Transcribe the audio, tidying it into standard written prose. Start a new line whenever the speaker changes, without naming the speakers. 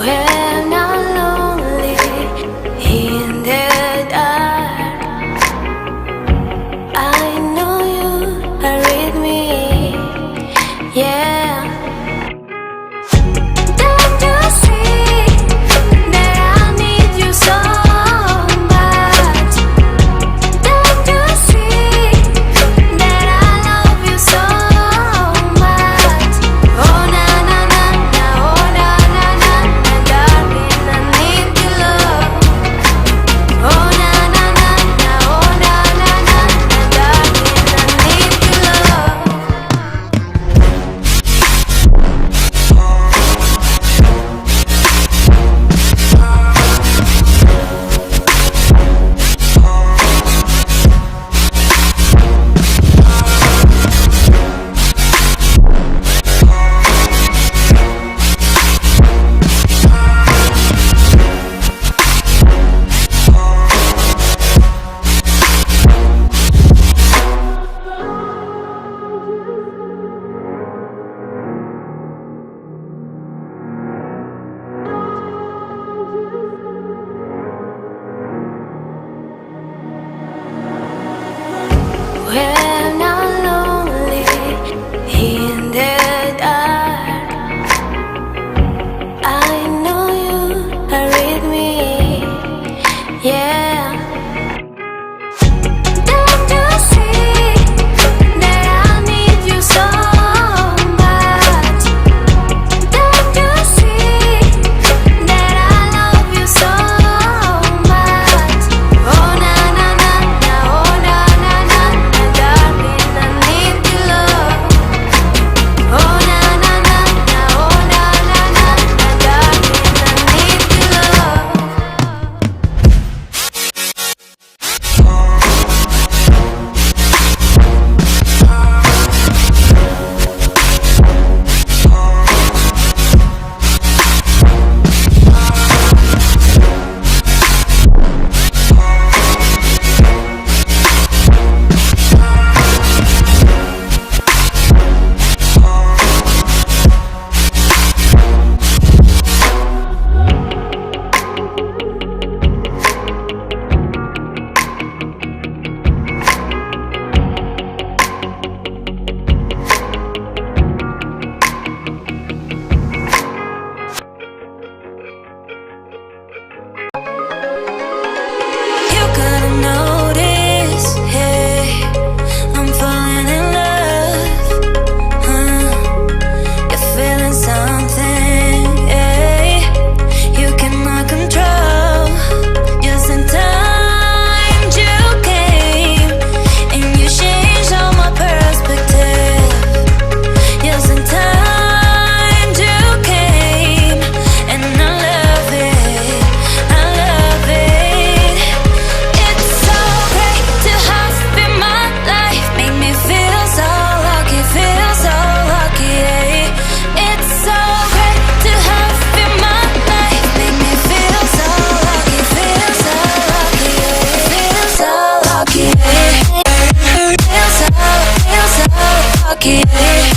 When I'm lonely in the dark, I know you are with me, yeah. Don't you see that I need you so much? Don't you see that I love you so much? Oh na na na na, oh na na na na, darling, I need your love. Oh na na na na, oh na na na na, darling, I need your love. When I'm lonely in the dark, I know you are with me, yeah. Don't you see that I need you so much? Don't you see that I love you so much? Oh na na na na, oh na na na na, darling, I need your love. Oh na na na na, oh na na na na, darling, I need your love. You gotta notice, hey, I'm falling in love, you're feeling something, hey, you cannot control. Just in time you came, and you changed all my perspective. Just in time you came, and I love it, I love it. It's so great to have in my life, make me feel so lucky, yeah. It's so great to have in my life, make me feel so lucky, yeah. Feel so lucky, yeah. Feel so lucky, yeah.